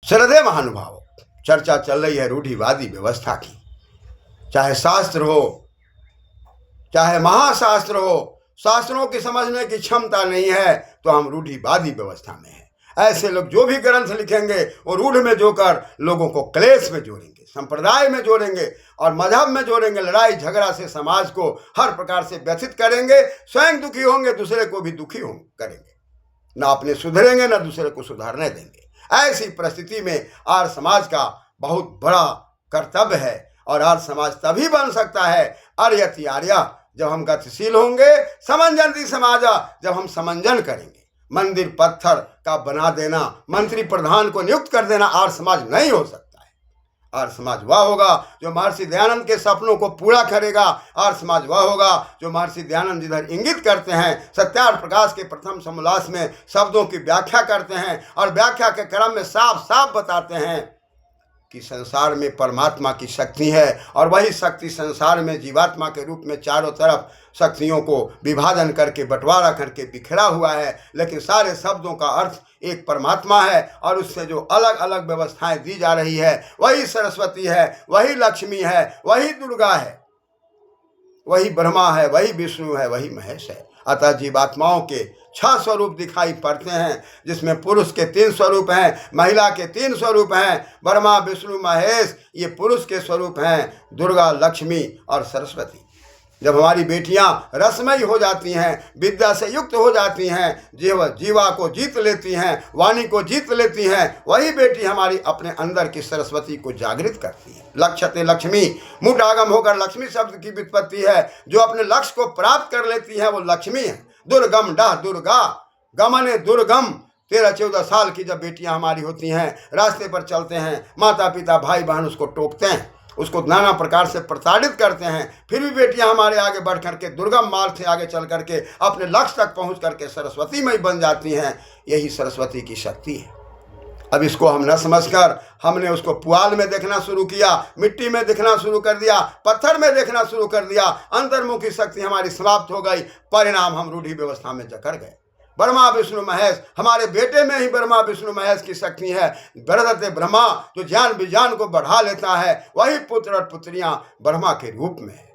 श्रद्धेय महानुभावों, चर्चा चल रही है रूढ़िवादी व्यवस्था की। चाहे शास्त्र हो, चाहे महाशास्त्र हो, शास्त्रों की समझने की क्षमता नहीं है तो हम रूढ़िवादी व्यवस्था में हैं। ऐसे लोग जो भी ग्रंथ लिखेंगे वो रूढ़ में जोकर लोगों को क्लेश में जोड़ेंगे, संप्रदाय में जोड़ेंगे और मजहब में जोड़ेंगे। लड़ाई झगड़ा से समाज को हर प्रकार से व्यथित करेंगे, स्वयं दुखी होंगे, दूसरे को भी दुखी करेंगे, ना अपने सुधरेंगे ना दूसरे को सुधारने देंगे। ऐसी परिस्थिति में आर्य समाज का बहुत बड़ा कर्तव्य है और आर्य समाज तभी बन सकता है आर्यति आर्या, जब हम गतिशील होंगे, समंजनती समाजा, जब हम समंजन करेंगे। मंदिर पत्थर का बना देना, मंत्री प्रधान को नियुक्त कर देना आर्य समाज नहीं हो सकता है। आर्य समाज वह होगा जो महर्षि दयानंद के सपनों को पूरा करेगा। आर्य समाज वह होगा जो महर्षि दयानंद जिधर इंगित करते हैं, सत्यार्थ प्रकाश के प्रथम समोल्लास में शब्दों की व्याख्या करते हैं और व्याख्या के क्रम में साफ साफ बताते हैं कि संसार में परमात्मा की शक्ति है और वही शक्ति संसार में जीवात्मा के रूप में चारों तरफ शक्तियों को विभाजन करके बंटवारा करके बिखरा हुआ है। लेकिन सारे शब्दों का अर्थ एक परमात्मा है और उससे जो अलग अलग व्यवस्थाएं दी जा रही है वही सरस्वती है, वही लक्ष्मी है, वही दुर्गा है, वही ब्रह्मा है, वही विष्णु है, वही महेश है। अतः जीवात्माओं के 6 स्वरूप दिखाई पड़ते हैं, जिसमें पुरुष के 3 स्वरूप हैं, महिला के 3 स्वरूप हैं। ब्रह्मा विष्णु महेश ये पुरुष के स्वरूप हैं, दुर्गा लक्ष्मी और सरस्वती। जब हमारी बेटियां रसमयी हो जाती हैं, विद्या से युक्त हो जाती हैं, जीवा को जीत लेती हैं, वाणी को जीत लेती हैं, वही बेटी हमारी अपने अंदर की सरस्वती को जागृत करती है। लक्ष्यते लक्ष्मी, मुटागम होकर लक्ष्मी शब्द की व्युत्पत्ति है। जो अपने लक्ष्य को प्राप्त कर लेती है वो लक्ष्मी है। दुर्गम डह दुर्गा, गमने दुर्गम। 13-14 साल की जब बेटियां हमारी होती हैं, रास्ते पर चलते हैं, माता पिता भाई बहन उसको टोकते हैं, उसको नाना प्रकार से प्रताड़ित करते हैं, फिर भी बेटियां हमारे आगे बढ़ करके दुर्गम मार्ग से आगे चल करके अपने लक्ष्य तक पहुंच करके सरस्वती में बन जाती हैं। यही सरस्वती की शक्ति है। अब इसको हम न समझकर हमने उसको पुआल में देखना शुरू किया, मिट्टी में देखना शुरू कर दिया, पत्थर में देखना शुरू कर दिया। अंतर्मुखी शक्ति हमारी समाप्त हो गई। परिणाम हम रूढ़ि व्यवस्था में जकड़ गए। ब्रह्मा विष्णु महेश, हमारे बेटे में ही ब्रह्मा विष्णु महेश की शक्ति है। बरदते ब्रह्मा जो ज्ञान विज्ञान को बढ़ा लेता है, वही पुत्र और पुत्रियां ब्रह्मा के रूप में है।